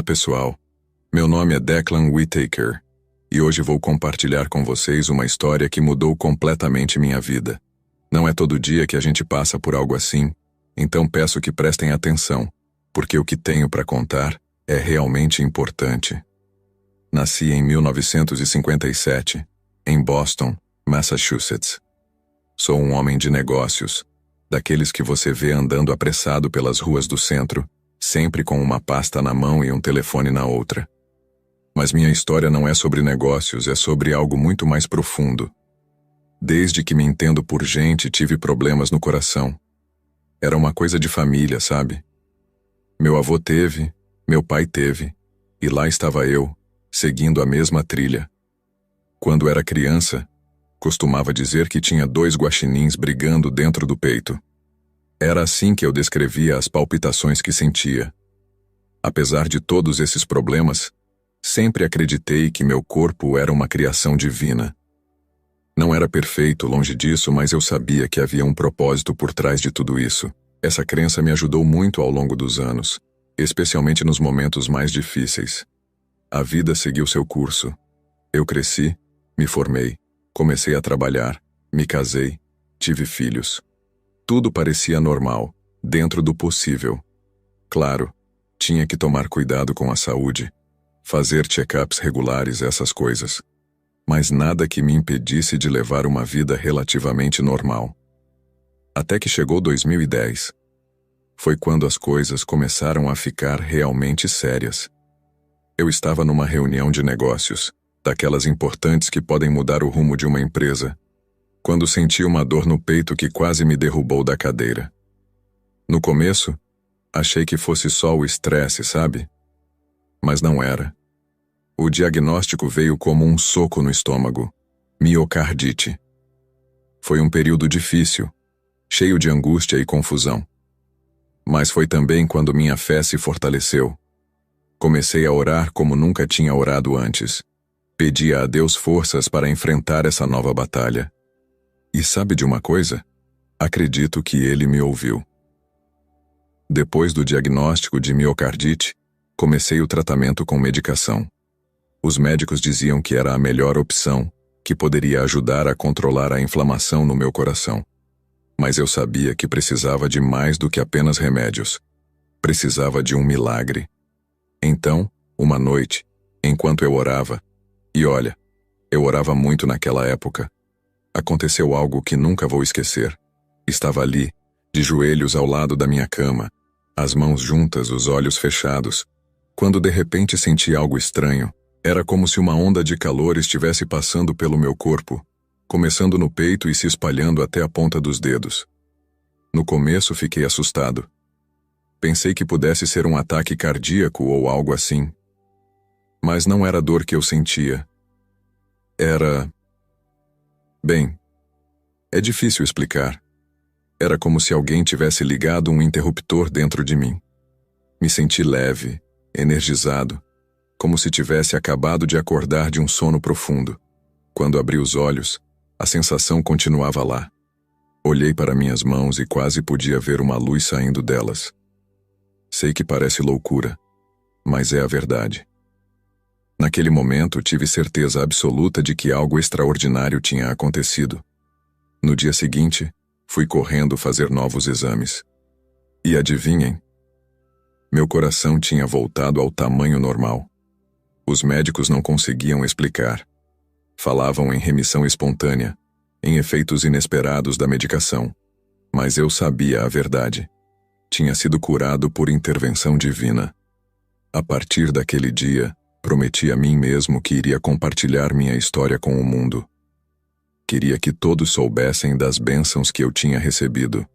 pessoal, meu nome é Declan Whittaker e hoje vou compartilhar com vocês uma história que mudou completamente minha vida. Não é todo dia que a gente passa por algo assim, então peço que prestem atenção, porque o que tenho para contar é realmente importante. Nasci em 1957, em Boston, Massachusetts. Sou um homem de negócios, daqueles que você vê andando apressado pelas ruas do centro, sempre com uma pasta na mão e um telefone na outra. Mas minha história não é sobre negócios, é sobre algo muito mais profundo. Desde que me entendo por gente, tive problemas no coração. Era uma coisa de família, sabe? Meu avô teve, meu pai teve, e lá estava eu, seguindo a mesma trilha. Quando era criança, costumava dizer que tinha 2 guaxinins brigando dentro do peito. Era assim que eu descrevia as palpitações que sentia. Apesar de todos esses problemas, sempre acreditei que meu corpo era uma criação divina. Não era perfeito, longe disso, mas eu sabia que havia um propósito por trás de tudo isso. Essa crença me ajudou muito ao longo dos anos, especialmente nos momentos mais difíceis. A vida seguiu seu curso. Eu cresci, me formei, comecei a trabalhar, me casei, tive filhos. Tudo parecia normal, dentro do possível. Claro, tinha que tomar cuidado com a saúde, fazer check-ups regulares, essas coisas. Mas nada que me impedisse de levar uma vida relativamente normal. Até que chegou 2010. Foi quando as coisas começaram a ficar realmente sérias. Eu estava numa reunião de negócios, daquelas importantes que podem mudar o rumo de uma empresa, quando senti uma dor no peito que quase me derrubou da cadeira. No começo, achei que fosse só o estresse, sabe? Mas não era. O diagnóstico veio como um soco no estômago: miocardite. Foi um período difícil, cheio de angústia e confusão. Mas foi também quando minha fé se fortaleceu. Comecei a orar como nunca tinha orado antes. Pedia a Deus forças para enfrentar essa nova batalha. E sabe de uma coisa? Acredito que ele me ouviu. Depois do diagnóstico de miocardite, comecei o tratamento com medicação. Os médicos diziam que era a melhor opção, que poderia ajudar a controlar a inflamação no meu coração. Mas eu sabia que precisava de mais do que apenas remédios. Precisava de um milagre. Então, uma noite, enquanto eu orava, e olha, eu orava muito naquela época, aconteceu algo que nunca vou esquecer. Estava ali, de joelhos ao lado da minha cama, as mãos juntas, os olhos fechados, quando de repente senti algo estranho. Era como se uma onda de calor estivesse passando pelo meu corpo, começando no peito e se espalhando até a ponta dos dedos. No começo fiquei assustado. Pensei que pudesse ser um ataque cardíaco ou algo assim. Mas não era a dor que eu sentia. Era... Bem, é difícil explicar. Era como se alguém tivesse ligado um interruptor dentro de mim. Me senti leve, energizado, como se tivesse acabado de acordar de um sono profundo. Quando abri os olhos, a sensação continuava lá. Olhei para minhas mãos e quase podia ver uma luz saindo delas. Sei que parece loucura, mas é a verdade. Naquele momento, tive certeza absoluta de que algo extraordinário tinha acontecido. No dia seguinte, fui correndo fazer novos exames. E adivinhem? Meu coração tinha voltado ao tamanho normal. Os médicos não conseguiam explicar. Falavam em remissão espontânea, em efeitos inesperados da medicação. Mas eu sabia a verdade. Tinha sido curado por intervenção divina. A partir daquele dia, prometi a mim mesmo que iria compartilhar minha história com o mundo. Queria que todos soubessem das bênçãos que eu tinha recebido.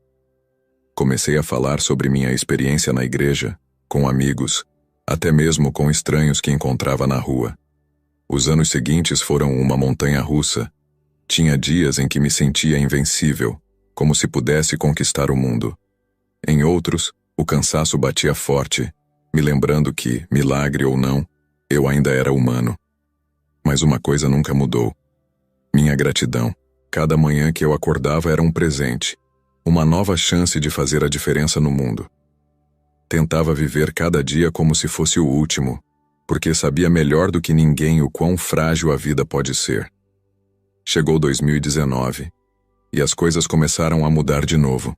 Comecei a falar sobre minha experiência na igreja, com amigos, até mesmo com estranhos que encontrava na rua. Os anos seguintes foram uma montanha-russa. Tinha dias em que me sentia invencível, como se pudesse conquistar o mundo. Em outros, o cansaço batia forte, me lembrando que, milagre ou não, eu ainda era humano. Mas uma coisa nunca mudou. Minha gratidão. Cada manhã que eu acordava era um presente, uma nova chance de fazer a diferença no mundo. Tentava viver cada dia como se fosse o último, porque sabia melhor do que ninguém o quão frágil a vida pode ser. Chegou 2019, e as coisas começaram a mudar de novo.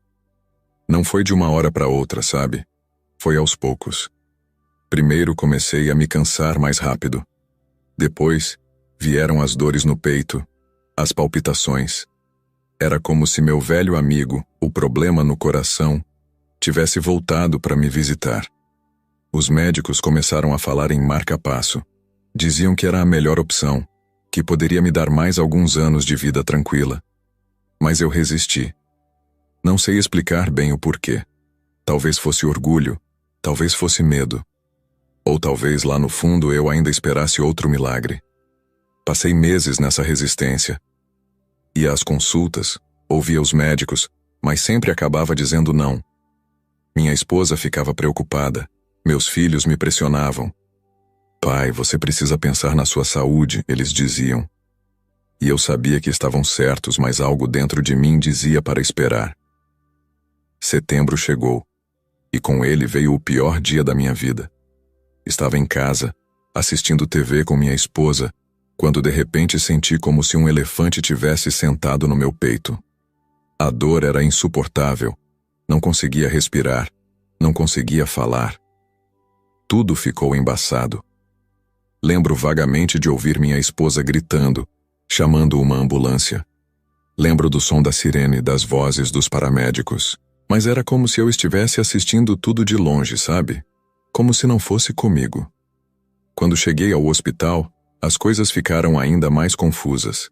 Não foi de uma hora para outra, sabe? Foi aos poucos. Primeiro comecei a me cansar mais rápido. Depois, vieram as dores no peito, as palpitações. Era como se meu velho amigo, o problema no coração, tivesse voltado para me visitar. Os médicos começaram a falar em marca-passo. Diziam que era a melhor opção, que poderia me dar mais alguns anos de vida tranquila. Mas eu resisti. Não sei explicar bem o porquê. Talvez fosse orgulho, talvez fosse medo. Ou talvez lá no fundo eu ainda esperasse outro milagre. Passei meses nessa resistência. Ia às consultas, ouvia os médicos, mas sempre acabava dizendo não. Minha esposa ficava preocupada, meus filhos me pressionavam. Pai, você precisa pensar na sua saúde, eles diziam. E eu sabia que estavam certos, mas algo dentro de mim dizia para esperar. Setembro chegou, e com ele veio o pior dia da minha vida. Estava em casa, assistindo TV com minha esposa, quando de repente senti como se um elefante tivesse sentado no meu peito. A dor era insuportável. Não conseguia respirar, não conseguia falar. Tudo ficou embaçado. Lembro vagamente de ouvir minha esposa gritando, chamando uma ambulância. Lembro do som da sirene e das vozes dos paramédicos, mas era como se eu estivesse assistindo tudo de longe, sabe? Como se não fosse comigo. Quando cheguei ao hospital, as coisas ficaram ainda mais confusas.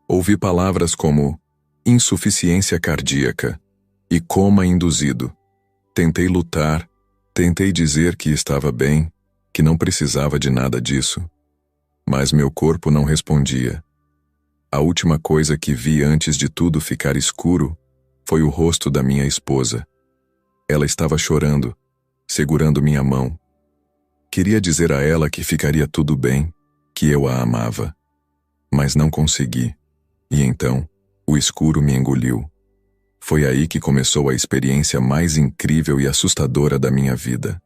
Ouvi palavras como insuficiência cardíaca e coma induzido. Tentei lutar, tentei dizer que estava bem, que não precisava de nada disso. Mas meu corpo não respondia. A última coisa que vi antes de tudo ficar escuro foi o rosto da minha esposa. Ela estava chorando, segurando minha mão. Queria dizer a ela que ficaria tudo bem, que eu a amava. Mas não consegui. E então, o escuro me engoliu. Foi aí que começou a experiência mais incrível e assustadora da minha vida.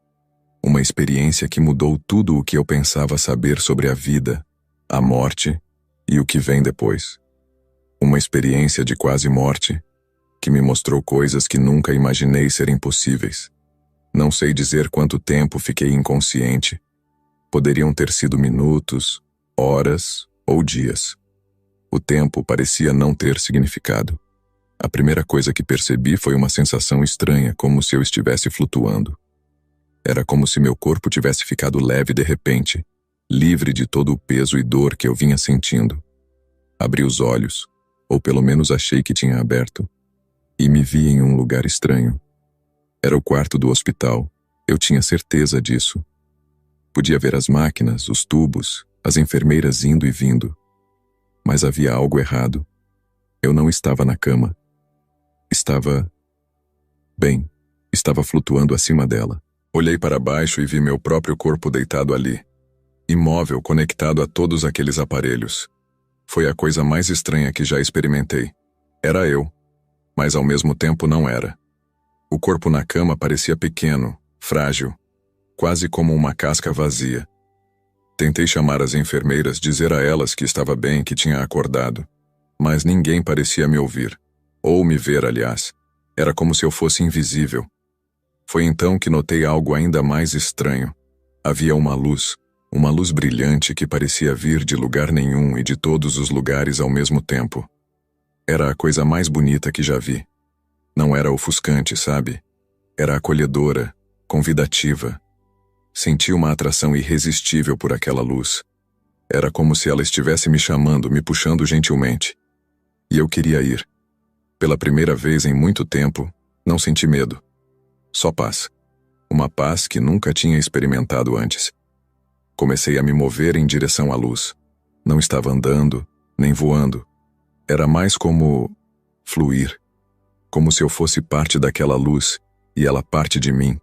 Uma experiência que mudou tudo o que eu pensava saber sobre a vida, a morte e o que vem depois. Uma experiência de quase morte que me mostrou coisas que nunca imaginei serem possíveis. Não sei dizer quanto tempo fiquei inconsciente. Poderiam ter sido minutos, horas ou dias. O tempo parecia não ter significado. A primeira coisa que percebi foi uma sensação estranha, como se eu estivesse flutuando. Era como se meu corpo tivesse ficado leve de repente, livre de todo o peso e dor que eu vinha sentindo. Abri os olhos, ou pelo menos achei que tinha aberto, e me vi em um lugar estranho. Era o quarto do hospital, eu tinha certeza disso. Podia ver as máquinas, os tubos, as enfermeiras indo e vindo. Mas havia algo errado. Eu não estava na cama. Estava flutuando acima dela. Olhei para baixo e vi meu próprio corpo deitado ali, imóvel, conectado a todos aqueles aparelhos. Foi a coisa mais estranha que já experimentei. Era eu, mas ao mesmo tempo não era. O corpo na cama parecia pequeno, frágil, quase como uma casca vazia. Tentei chamar as enfermeiras, dizer a elas que estava bem, que tinha acordado, mas ninguém parecia me ouvir, ou me ver, aliás. Era como se eu fosse invisível. Foi então que notei algo ainda mais estranho. Havia uma luz brilhante que parecia vir de lugar nenhum e de todos os lugares ao mesmo tempo. Era a coisa mais bonita que já vi. Não era ofuscante, sabe? Era acolhedora, convidativa. Senti uma atração irresistível por aquela luz. Era como se ela estivesse me chamando, me puxando gentilmente. E eu queria ir. Pela primeira vez em muito tempo, não senti medo. Só paz. Uma paz que nunca tinha experimentado antes. Comecei a me mover em direção à luz. Não estava andando, nem voando. Era mais como fluir. Como se eu fosse parte daquela luz e ela parte de mim.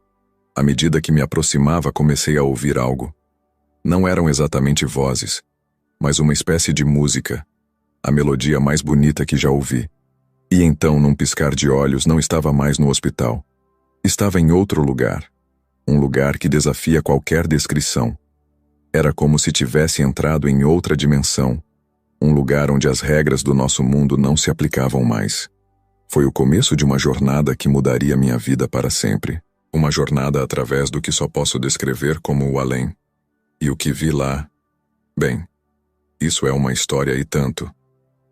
À medida que me aproximava, comecei a ouvir algo. Não eram exatamente vozes, mas uma espécie de música. A melodia mais bonita que já ouvi. E então, num piscar de olhos, não estava mais no hospital. Estava em outro lugar. Um lugar que desafia qualquer descrição. Era como se tivesse entrado em outra dimensão, um lugar onde as regras do nosso mundo não se aplicavam mais. Foi o começo de uma jornada que mudaria minha vida para sempre. Uma jornada através do que só posso descrever como o além. E o que vi lá? Bem, isso é uma história e tanto.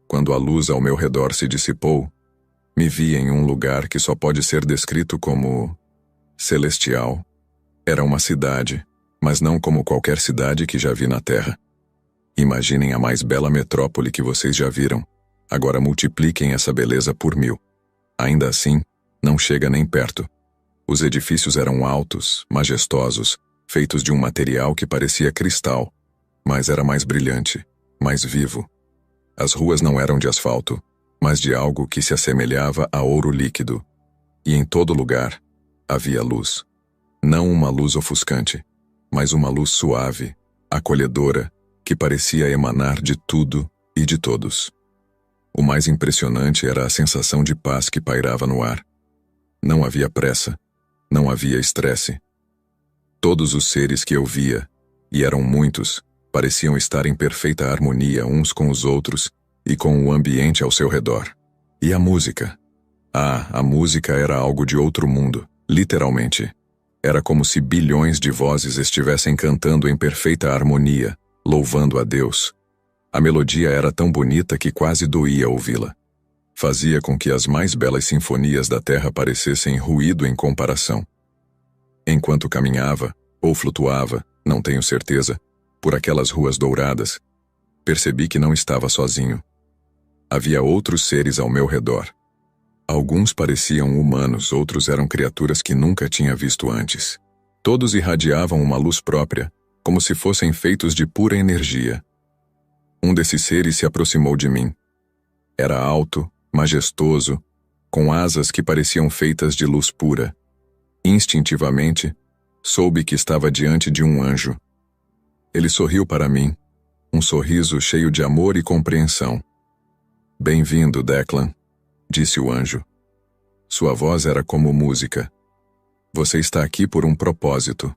Quando a luz ao meu redor se dissipou, me vi em um lugar que só pode ser descrito como celestial. Era uma cidade, mas não como qualquer cidade que já vi na Terra. Imaginem a mais bela metrópole que vocês já viram. Agora multipliquem essa beleza por 1000. Ainda assim, não chega nem perto. Os edifícios eram altos, majestosos, feitos de um material que parecia cristal, mas era mais brilhante, mais vivo. As ruas não eram de asfalto, mas de algo que se assemelhava a ouro líquido. E em todo lugar havia luz. Não uma luz ofuscante, mas uma luz suave, acolhedora, que parecia emanar de tudo e de todos. O mais impressionante era a sensação de paz que pairava no ar. Não havia pressa, não havia estresse. Todos os seres que eu via, e eram muitos, pareciam estar em perfeita harmonia uns com os outros e com o ambiente ao seu redor. E a música? A música era algo de outro mundo, literalmente. Era como se bilhões de vozes estivessem cantando em perfeita harmonia, louvando a Deus. A melodia era tão bonita que quase doía ouvi-la. Fazia com que as mais belas sinfonias da terra parecessem ruído em comparação. Enquanto caminhava, ou flutuava, não tenho certeza, por aquelas ruas douradas, percebi que não estava sozinho. Havia outros seres ao meu redor. Alguns pareciam humanos, outros eram criaturas que nunca tinha visto antes. Todos irradiavam uma luz própria, como se fossem feitos de pura energia. Um desses seres se aproximou de mim. Era alto, majestoso, com asas que pareciam feitas de luz pura. Instintivamente, soube que estava diante de um anjo. Ele sorriu para mim, um sorriso cheio de amor e compreensão. "Bem-vindo, Declan", disse o anjo. Sua voz era como música. "Você está aqui por um propósito."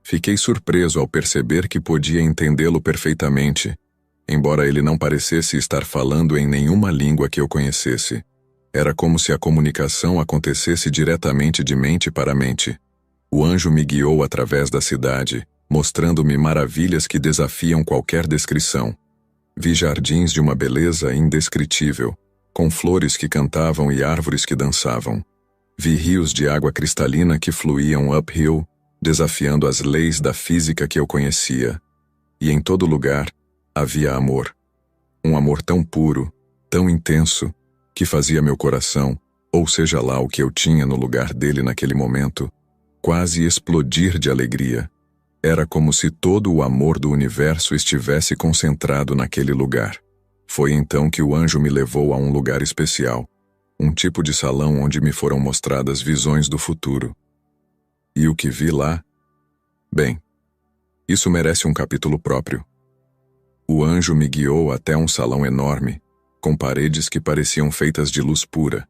Fiquei surpreso ao perceber que podia entendê-lo perfeitamente, embora ele não parecesse estar falando em nenhuma língua que eu conhecesse. Era como se a comunicação acontecesse diretamente de mente para mente. O anjo me guiou através da cidade, mostrando-me maravilhas que desafiam qualquer descrição. Vi jardins de uma beleza indescritível, com flores que cantavam e árvores que dançavam. Vi rios de água cristalina que fluíam uphill, desafiando as leis da física que eu conhecia. E em todo lugar havia amor. Um amor tão puro, tão intenso, que fazia meu coração, ou seja lá o que eu tinha no lugar dele naquele momento, quase explodir de alegria. Era como se todo o amor do universo estivesse concentrado naquele lugar. Foi então que o anjo me levou a um lugar especial, um tipo de salão onde me foram mostradas visões do futuro. E o que vi lá? Bem, isso merece um capítulo próprio. O anjo me guiou até um salão enorme, com paredes que pareciam feitas de luz pura.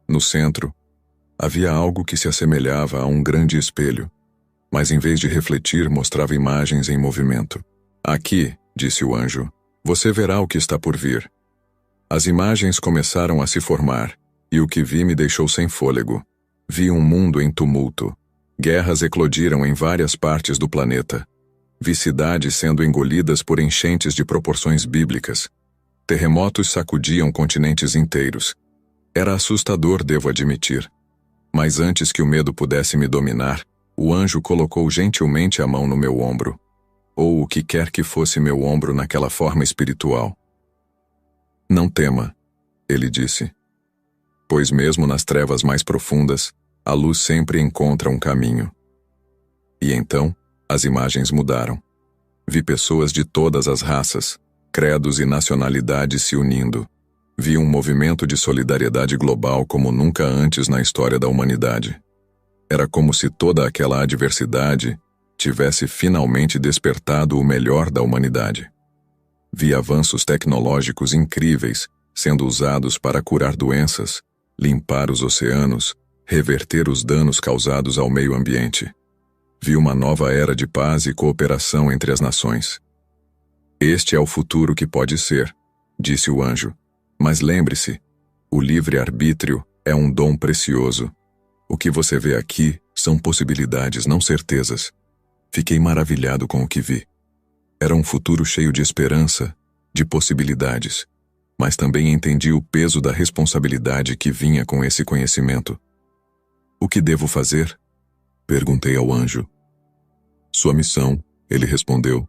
No centro, havia algo que se assemelhava a um grande espelho, mas em vez de refletir, mostrava imagens em movimento. "Aqui", disse o anjo, "você verá o que está por vir." As imagens começaram a se formar, e o que vi me deixou sem fôlego. Vi um mundo em tumulto. Guerras eclodiram em várias partes do planeta. Vi cidades sendo engolidas por enchentes de proporções bíblicas. Terremotos sacudiam continentes inteiros. Era assustador, devo admitir. Mas antes que o medo pudesse me dominar, o anjo colocou gentilmente a mão no meu ombro. Ou o que quer que fosse meu ombro naquela forma espiritual. "Não tema", ele disse. "Pois mesmo nas trevas mais profundas, a luz sempre encontra um caminho." E então, as imagens mudaram. Vi pessoas de todas as raças, credos e nacionalidades se unindo. Vi um movimento de solidariedade global como nunca antes na história da humanidade. Era como se toda aquela adversidade tivesse finalmente despertado o melhor da humanidade. Vi avanços tecnológicos incríveis sendo usados para curar doenças, limpar os oceanos, reverter os danos causados ao meio ambiente. Vi uma nova era de paz e cooperação entre as nações. Este é o futuro que pode ser, disse o anjo. Mas lembre-se, o livre-arbítrio é um dom precioso. O que você vê aqui são possibilidades, não certezas. Fiquei maravilhado com o que vi. Era um futuro cheio de esperança, de possibilidades, mas também entendi o peso da responsabilidade que vinha com esse conhecimento. O que devo fazer? Perguntei ao anjo. Sua missão, ele respondeu,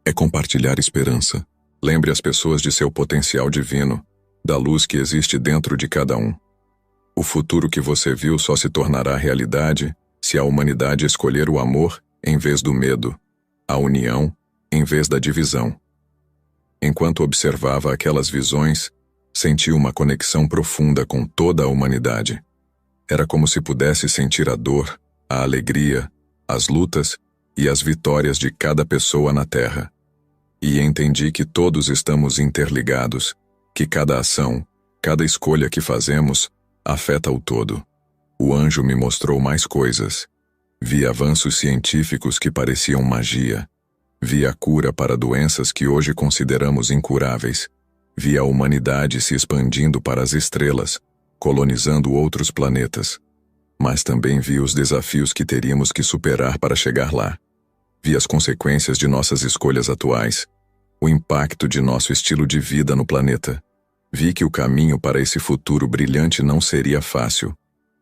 é compartilhar esperança. Lembre as pessoas de seu potencial divino, da luz que existe dentro de cada um. O futuro que você viu só se tornará realidade se a humanidade escolher o amor em vez do medo, a união em vez da divisão. Enquanto observava aquelas visões, senti uma conexão profunda com toda a humanidade. Era como se pudesse sentir a dor, a alegria, as lutas e as vitórias de cada pessoa na Terra. E entendi que todos estamos interligados, que cada ação, cada escolha que fazemos, afeta o todo. O anjo me mostrou mais coisas. Vi avanços científicos que pareciam magia. Vi a cura para doenças que hoje consideramos incuráveis. Vi a humanidade se expandindo para as estrelas, colonizando outros planetas. Mas também vi os desafios que teríamos que superar para chegar lá. Vi as consequências de nossas escolhas atuais, o impacto de nosso estilo de vida no planeta. Vi que o caminho para esse futuro brilhante não seria fácil,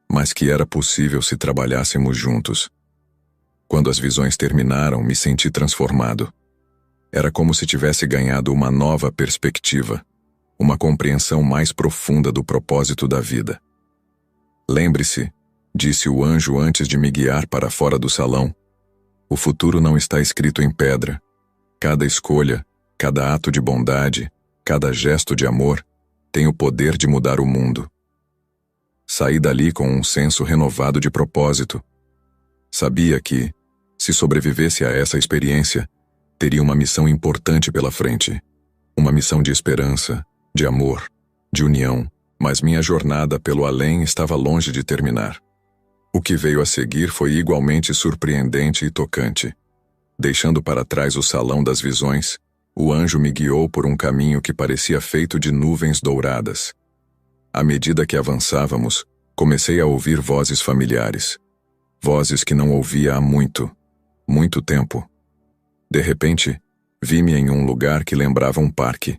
mas que era possível se trabalhássemos juntos. Quando as visões terminaram, me senti transformado. Era como se tivesse ganhado uma nova perspectiva, uma compreensão mais profunda do propósito da vida. Lembre-se, disse o anjo antes de me guiar para fora do salão, o futuro não está escrito em pedra. Cada escolha, cada ato de bondade, cada gesto de amor, tem o poder de mudar o mundo. Saí dali com um senso renovado de propósito. Sabia que, se sobrevivesse a essa experiência, teria uma missão importante pela frente. Uma missão de esperança, de amor, de união, mas minha jornada pelo além estava longe de terminar. O que veio a seguir foi igualmente surpreendente e tocante. Deixando para trás o salão das visões, o anjo me guiou por um caminho que parecia feito de nuvens douradas. À medida que avançávamos, comecei a ouvir vozes familiares. Vozes que não ouvia há muito tempo. De repente, vi-me em um lugar que lembrava um parque.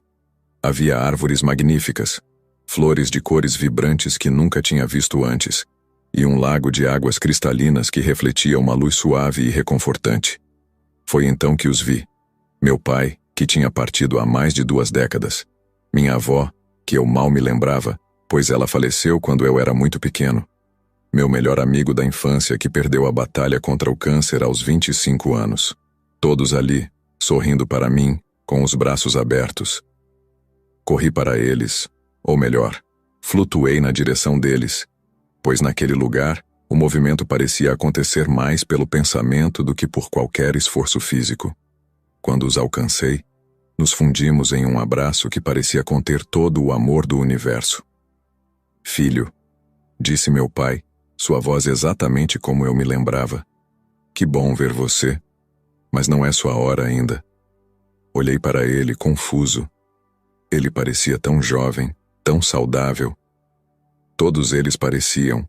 Havia árvores magníficas, flores de cores vibrantes que nunca tinha visto antes, e um lago de águas cristalinas que refletia uma luz suave e reconfortante. Foi então que os vi. Meu pai, que tinha partido há mais de 2 décadas. Minha avó, que eu mal me lembrava, pois ela faleceu quando eu era muito pequeno. Meu melhor amigo da infância que perdeu a batalha contra o câncer aos 25 anos. Todos ali, sorrindo para mim, com os braços abertos. Corri para eles, ou melhor, flutuei na direção deles, pois naquele lugar o movimento parecia acontecer mais pelo pensamento do que por qualquer esforço físico. Quando os alcancei, nos fundimos em um abraço que parecia conter todo o amor do universo. Filho, disse meu pai, sua voz exatamente como eu me lembrava. Que bom ver você, mas não é sua hora ainda. Olhei para ele confuso. Ele parecia tão jovem, tão saudável. Todos eles pareciam.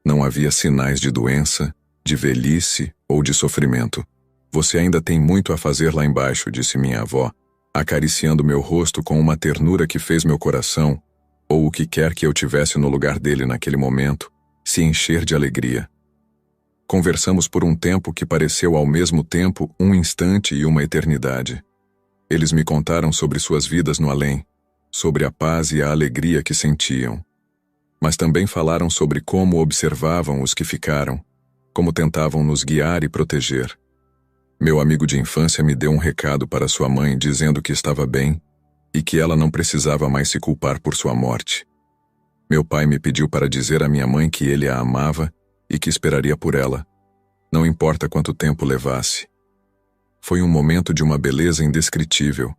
Não havia sinais de doença, de velhice ou de sofrimento. Você ainda tem muito a fazer lá embaixo, disse minha avó, acariciando meu rosto com uma ternura que fez meu coração, ou o que quer que eu tivesse no lugar dele naquele momento, se encher de alegria. Conversamos por um tempo que pareceu ao mesmo tempo um instante e uma eternidade. Eles me contaram sobre suas vidas no além, sobre a paz e a alegria que sentiam. Mas também falaram sobre como observavam os que ficaram, como tentavam nos guiar e proteger. Meu amigo de infância me deu um recado para sua mãe dizendo que estava bem e que ela não precisava mais se culpar por sua morte. Meu pai me pediu para dizer à minha mãe que ele a amava e que esperaria por ela, não importa quanto tempo levasse. Foi um momento de uma beleza indescritível.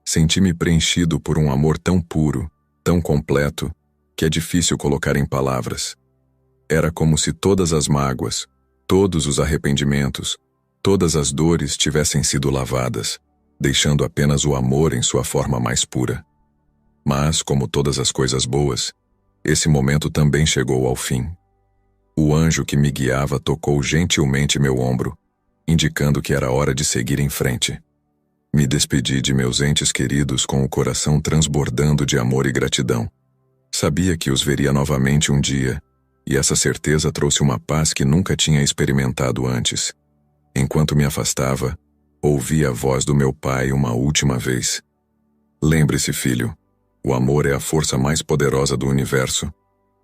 Senti-me preenchido por um amor tão puro, tão completo, que é difícil colocar em palavras. Era como se todas as mágoas, todos os arrependimentos, todas as dores tivessem sido lavadas, deixando apenas o amor em sua forma mais pura. Mas, como todas as coisas boas, esse momento também chegou ao fim. O anjo que me guiava tocou gentilmente meu ombro, indicando que era hora de seguir em frente. Me despedi de meus entes queridos com o coração transbordando de amor e gratidão. Sabia que os veria novamente um dia, e essa certeza trouxe uma paz que nunca tinha experimentado antes. Enquanto me afastava, ouvi a voz do meu pai uma última vez. Lembre-se, filho, o amor é a força mais poderosa do universo.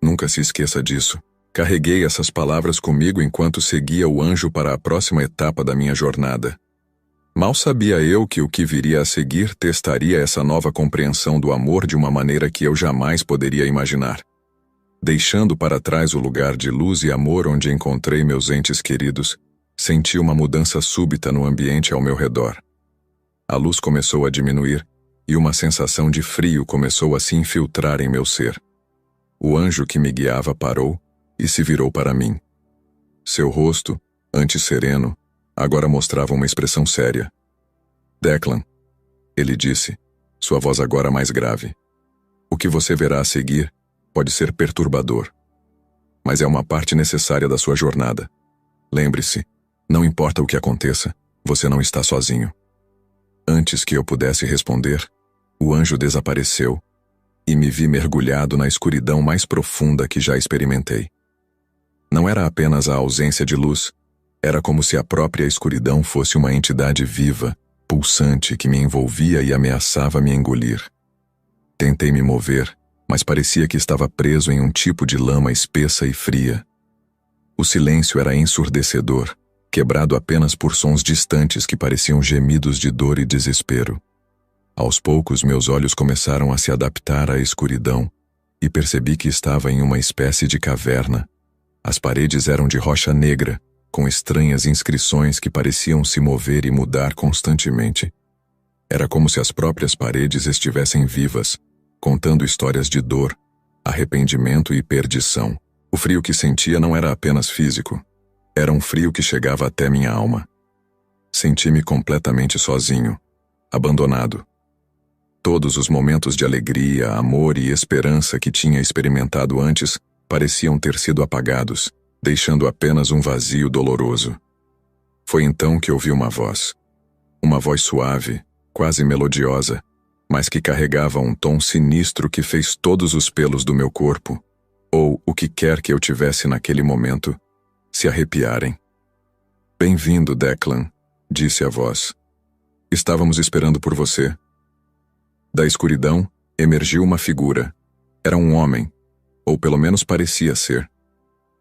Nunca se esqueça disso. Carreguei essas palavras comigo enquanto seguia o anjo para a próxima etapa da minha jornada. Mal sabia eu que o que viria a seguir testaria essa nova compreensão do amor de uma maneira que eu jamais poderia imaginar. Deixando para trás o lugar de luz e amor onde encontrei meus entes queridos, senti uma mudança súbita no ambiente ao meu redor. A luz começou a diminuir e uma sensação de frio começou a se infiltrar em meu ser. O anjo que me guiava parou e se virou para mim. Seu rosto, antes sereno, agora mostrava uma expressão séria. Declan, ele disse, sua voz agora mais grave. O que você verá a seguir pode ser perturbador, mas é uma parte necessária da sua jornada. Lembre-se, não importa o que aconteça, você não está sozinho. Antes que eu pudesse responder, o anjo desapareceu e me vi mergulhado na escuridão mais profunda que já experimentei. Não era apenas a ausência de luz, era como se a própria escuridão fosse uma entidade viva, pulsante que me envolvia e ameaçava me engolir. Tentei me mover, mas parecia que estava preso em um tipo de lama espessa e fria. O silêncio era ensurdecedor, quebrado apenas por sons distantes que pareciam gemidos de dor e desespero. Aos poucos, meus olhos começaram a se adaptar à escuridão e percebi que estava em uma espécie de caverna. As paredes eram de rocha negra, com estranhas inscrições que pareciam se mover e mudar constantemente. Era como se as próprias paredes estivessem vivas, contando histórias de dor, arrependimento e perdição. O frio que sentia não era apenas físico, era um frio que chegava até minha alma. Senti-me completamente sozinho, abandonado. Todos os momentos de alegria, amor e esperança que tinha experimentado antes pareciam ter sido apagados, deixando apenas um vazio doloroso. Foi então que ouvi uma voz suave, quase melodiosa, mas que carregava um tom sinistro que fez todos os pelos do meu corpo, ou o que quer que eu tivesse naquele momento, se arrepiarem. Bem-vindo, Declan, disse a voz. Estávamos esperando por você. Da escuridão, emergiu uma figura. Era um homem, ou pelo menos parecia ser.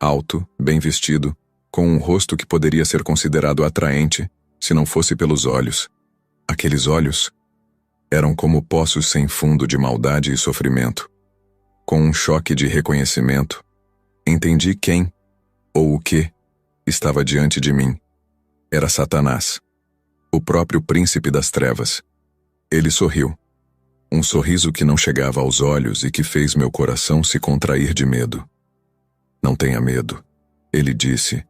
Alto, bem vestido, com um rosto que poderia ser considerado atraente, se não fosse pelos olhos. Aqueles olhos eram como poços sem fundo de maldade e sofrimento. Com um choque de reconhecimento, entendi quem, ou o que, estava diante de mim. Era Satanás, o próprio príncipe das trevas. Ele sorriu. Um sorriso que não chegava aos olhos e que fez meu coração se contrair de medo. Não tenha medo, ele disse,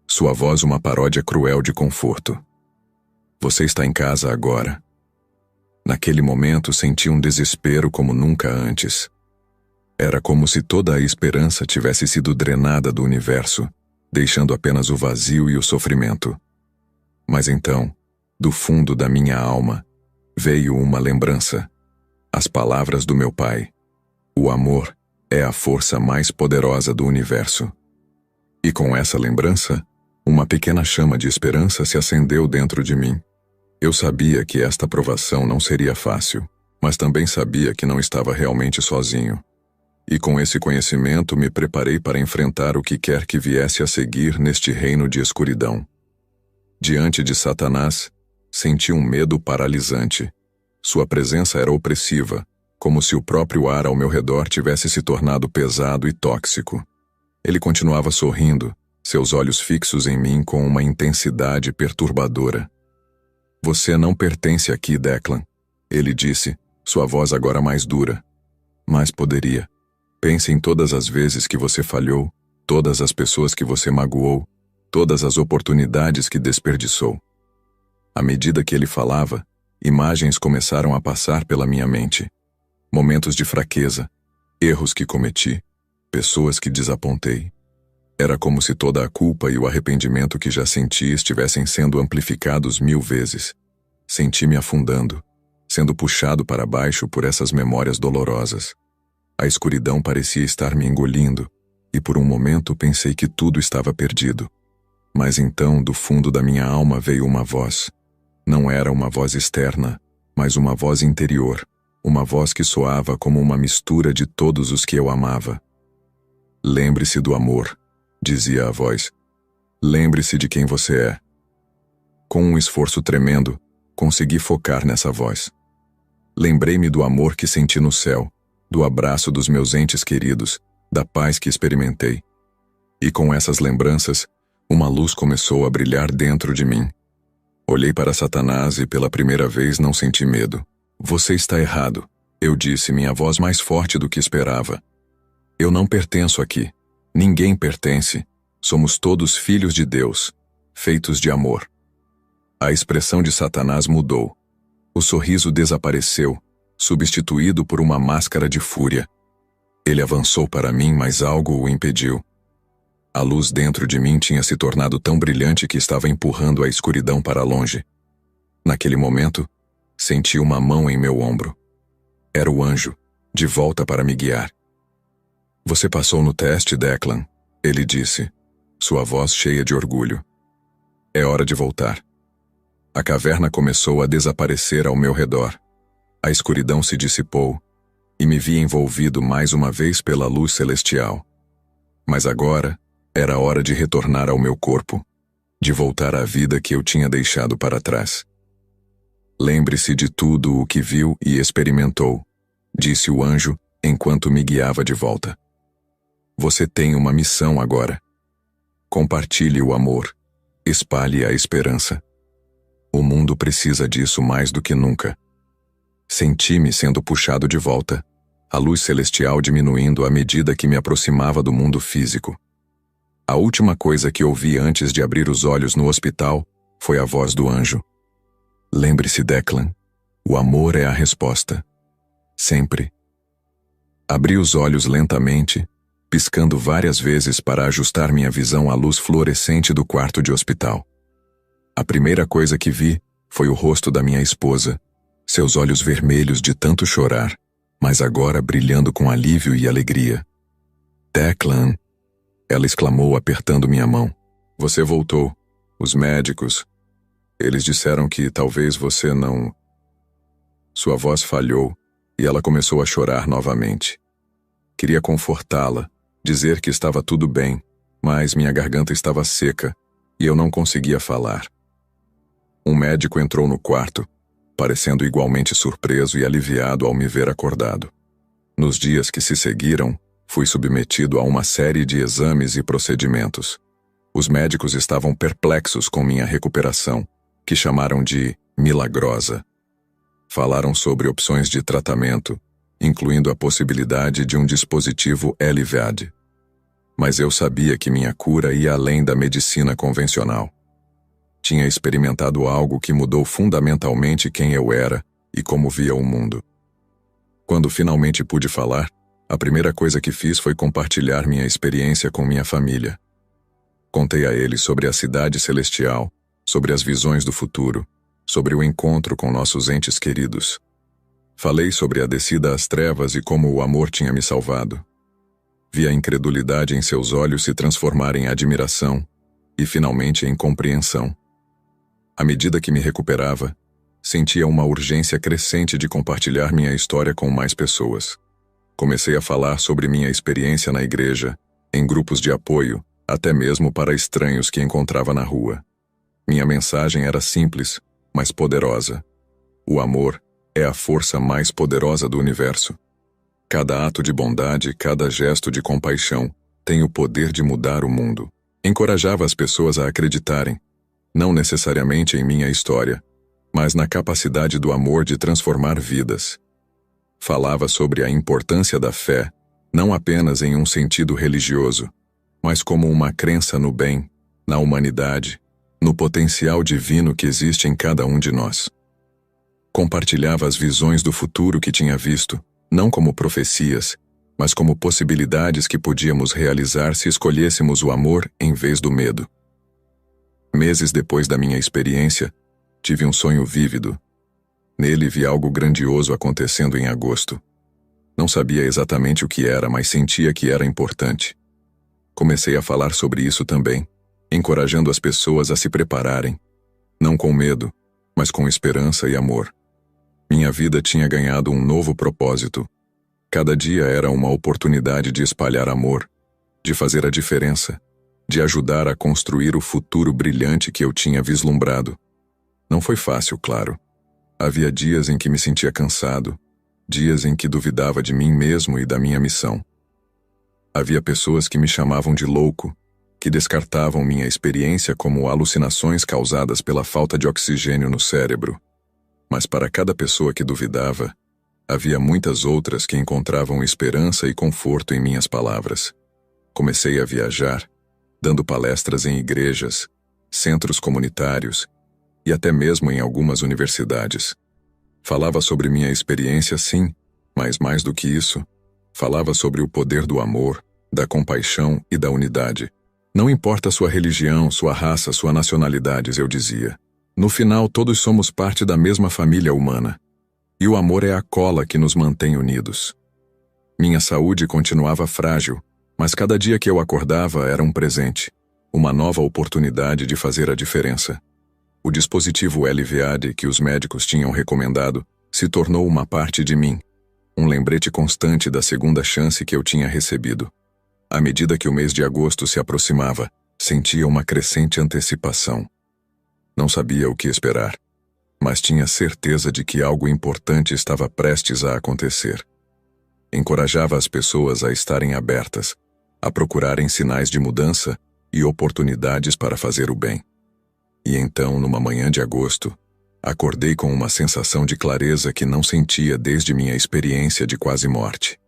sua voz uma paródia cruel de conforto. Você está em casa agora. Naquele momento senti um desespero como nunca antes. Era como se toda a esperança tivesse sido drenada do universo, deixando apenas o vazio e o sofrimento. Mas então, do fundo da minha alma, veio uma lembrança. As palavras do meu pai. O amor é a força mais poderosa do universo. E com essa lembrança, uma pequena chama de esperança se acendeu dentro de mim. Eu sabia que esta provação não seria fácil, mas também sabia que não estava realmente sozinho. E com esse conhecimento me preparei para enfrentar o que quer que viesse a seguir neste reino de escuridão. Diante de Satanás, senti um medo paralisante. Sua presença era opressiva, como se o próprio ar ao meu redor tivesse se tornado pesado e tóxico. Ele continuava sorrindo, seus olhos fixos em mim com uma intensidade perturbadora. Você não pertence aqui, Declan, ele disse, sua voz agora mais dura. Mas poderia. Pense em todas as vezes que você falhou, todas as pessoas que você magoou, todas as oportunidades que desperdiçou. À medida que ele falava, imagens começaram a passar pela minha mente. Momentos de fraqueza, erros que cometi, pessoas que desapontei. Era como se toda a culpa e o arrependimento que já senti estivessem sendo amplificados 1000 vezes. Senti-me afundando, sendo puxado para baixo por essas memórias dolorosas. A escuridão parecia estar me engolindo, e por um momento pensei que tudo estava perdido. Mas então, do fundo da minha alma veio uma voz. Não era uma voz externa, mas uma voz interior, uma voz que soava como uma mistura de todos os que eu amava. Lembre-se do amor, dizia a voz. Lembre-se de quem você é. Com um esforço tremendo, consegui focar nessa voz. Lembrei-me do amor que senti no céu, do abraço dos meus entes queridos, da paz que experimentei. E com essas lembranças, uma luz começou a brilhar dentro de mim. Olhei para Satanás e pela primeira vez não senti medo. Você está errado, eu disse, minha voz mais forte do que esperava. Eu não pertenço aqui. Ninguém pertence. Somos todos filhos de Deus, feitos de amor. A expressão de Satanás mudou. O sorriso desapareceu, substituído por uma máscara de fúria. Ele avançou para mim, mas algo o impediu. A luz dentro de mim tinha se tornado tão brilhante que estava empurrando a escuridão para longe. Naquele momento, senti uma mão em meu ombro. Era o anjo, de volta para me guiar. Você passou no teste, Declan, ele disse, sua voz cheia de orgulho. É hora de voltar. A caverna começou a desaparecer ao meu redor. A escuridão se dissipou e me vi envolvido mais uma vez pela luz celestial. Mas agora era hora de retornar ao meu corpo, de voltar à vida que eu tinha deixado para trás. Lembre-se de tudo o que viu e experimentou, disse o anjo enquanto me guiava de volta. Você tem uma missão agora. Compartilhe o amor, espalhe a esperança. O mundo precisa disso mais do que nunca. Senti-me sendo puxado de volta, a luz celestial diminuindo à medida que me aproximava do mundo físico. A última coisa que ouvi antes de abrir os olhos no hospital foi a voz do anjo. Lembre-se, Declan, o amor é a resposta. Sempre. Abri os olhos lentamente, piscando várias vezes para ajustar minha visão à luz fluorescente do quarto de hospital. A primeira coisa que vi foi o rosto da minha esposa, seus olhos vermelhos de tanto chorar, mas agora brilhando com alívio e alegria. Declan, ela exclamou apertando minha mão. Você voltou. Os médicos. Eles disseram que talvez você não... Sua voz falhou e ela começou a chorar novamente. Queria confortá-la, dizer que estava tudo bem, mas minha garganta estava seca e eu não conseguia falar. Um médico entrou no quarto, parecendo igualmente surpreso e aliviado ao me ver acordado. Nos dias que se seguiram, fui submetido a uma série de exames e procedimentos. Os médicos estavam perplexos com minha recuperação, que chamaram de milagrosa. Falaram sobre opções de tratamento, incluindo a possibilidade de um dispositivo LVAD. Mas eu sabia que minha cura ia além da medicina convencional. Tinha experimentado algo que mudou fundamentalmente quem eu era e como via o mundo. Quando finalmente pude falar, a primeira coisa que fiz foi compartilhar minha experiência com minha família. Contei a eles sobre a cidade celestial, sobre as visões do futuro, sobre o encontro com nossos entes queridos. Falei sobre a descida às trevas e como o amor tinha me salvado. Vi a incredulidade em seus olhos se transformar em admiração e, finalmente, em compreensão. À medida que me recuperava, sentia uma urgência crescente de compartilhar minha história com mais pessoas. Comecei a falar sobre minha experiência na igreja, em grupos de apoio, até mesmo para estranhos que encontrava na rua. Minha mensagem era simples, mas poderosa. O amor é a força mais poderosa do universo. Cada ato de bondade, cada gesto de compaixão tem o poder de mudar o mundo. Encorajava as pessoas a acreditarem, não necessariamente em minha história, mas na capacidade do amor de transformar vidas. Falava sobre a importância da fé, não apenas em um sentido religioso, mas como uma crença no bem, na humanidade, no potencial divino que existe em cada um de nós. Compartilhava as visões do futuro que tinha visto, não como profecias, mas como possibilidades que podíamos realizar se escolhêssemos o amor em vez do medo. Meses depois da minha experiência, tive um sonho vívido. Nele vi algo grandioso acontecendo em agosto. Não sabia exatamente o que era, mas sentia que era importante. Comecei a falar sobre isso também, encorajando as pessoas a se prepararem, não com medo, mas com esperança e amor. Minha vida tinha ganhado um novo propósito. Cada dia era uma oportunidade de espalhar amor, de fazer a diferença, de ajudar a construir o futuro brilhante que eu tinha vislumbrado. Não foi fácil, claro. Havia dias em que me sentia cansado, dias em que duvidava de mim mesmo e da minha missão. Havia pessoas que me chamavam de louco, que descartavam minha experiência como alucinações causadas pela falta de oxigênio no cérebro. Mas para cada pessoa que duvidava, havia muitas outras que encontravam esperança e conforto em minhas palavras. Comecei a viajar, dando palestras em igrejas, centros comunitários e até mesmo em algumas universidades. Falava sobre minha experiência, sim, mas mais do que isso, falava sobre o poder do amor, da compaixão e da unidade. Não importa sua religião, sua raça, sua nacionalidade, eu dizia. No final, todos somos parte da mesma família humana. E o amor é a cola que nos mantém unidos. Minha saúde continuava frágil, mas cada dia que eu acordava era um presente, uma nova oportunidade de fazer a diferença. O dispositivo LVAD que os médicos tinham recomendado se tornou uma parte de mim, um lembrete constante da segunda chance que eu tinha recebido. À medida que o mês de agosto se aproximava, sentia uma crescente antecipação. Não sabia o que esperar, mas tinha certeza de que algo importante estava prestes a acontecer. Encorajava as pessoas a estarem abertas, a procurarem sinais de mudança e oportunidades para fazer o bem. E então, numa manhã de agosto, acordei com uma sensação de clareza que não sentia desde minha experiência de quase morte.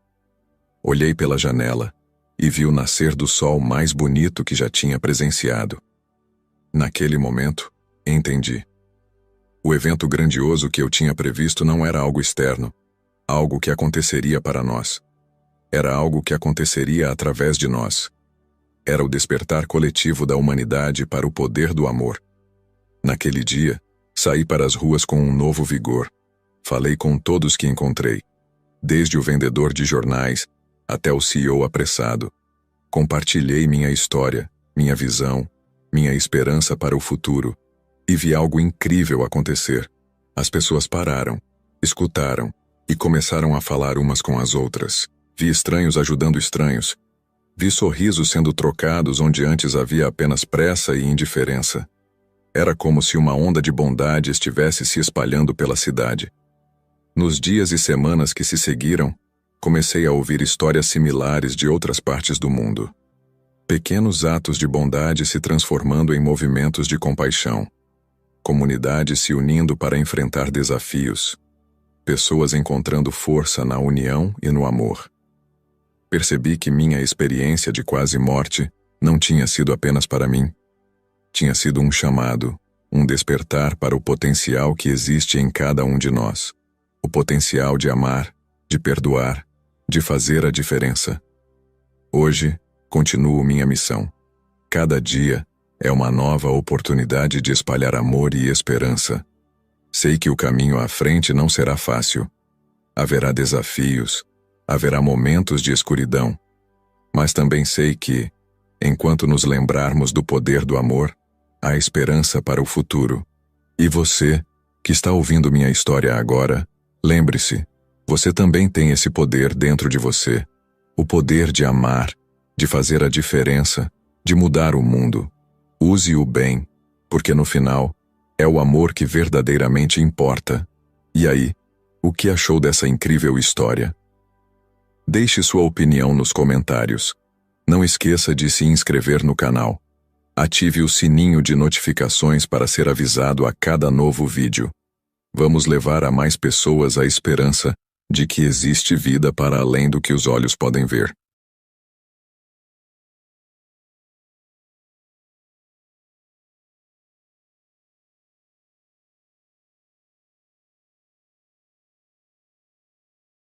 Olhei pela janela e vi o nascer do sol mais bonito que já tinha presenciado. Naquele momento, entendi. O evento grandioso que eu tinha previsto não era algo externo, algo que aconteceria para nós. Era algo que aconteceria através de nós. Era o despertar coletivo da humanidade para o poder do amor. Naquele dia, saí para as ruas com um novo vigor. Falei com todos que encontrei, desde o vendedor de jornais até o CEO apressado. Compartilhei minha história, minha visão, minha esperança para o futuro. E vi algo incrível acontecer. As pessoas pararam, escutaram e começaram a falar umas com as outras. Vi estranhos ajudando estranhos. Vi sorrisos sendo trocados onde antes havia apenas pressa e indiferença. Era como se uma onda de bondade estivesse se espalhando pela cidade. Nos dias e semanas que se seguiram, comecei a ouvir histórias similares de outras partes do mundo. Pequenos atos de bondade se transformando em movimentos de compaixão. Comunidades se unindo para enfrentar desafios. Pessoas encontrando força na união e no amor. Percebi que minha experiência de quase morte não tinha sido apenas para mim. Tinha sido um chamado, um despertar para o potencial que existe em cada um de nós. O potencial de amar, de perdoar, de fazer a diferença. Hoje, continuo minha missão. Cada dia é uma nova oportunidade de espalhar amor e esperança. Sei que o caminho à frente não será fácil. Haverá desafios, haverá momentos de escuridão. Mas também sei que, enquanto nos lembrarmos do poder do amor, há esperança para o futuro. E você, que está ouvindo minha história agora, lembre-se, você também tem esse poder dentro de você. O poder de amar, de fazer a diferença, de mudar o mundo. Use-o bem, porque no final, é o amor que verdadeiramente importa. E aí, o que achou dessa incrível história? Deixe sua opinião nos comentários. Não esqueça de se inscrever no canal. Ative o sininho de notificações para ser avisado a cada novo vídeo. Vamos levar a mais pessoas a esperança de que existe vida para além do que os olhos podem ver.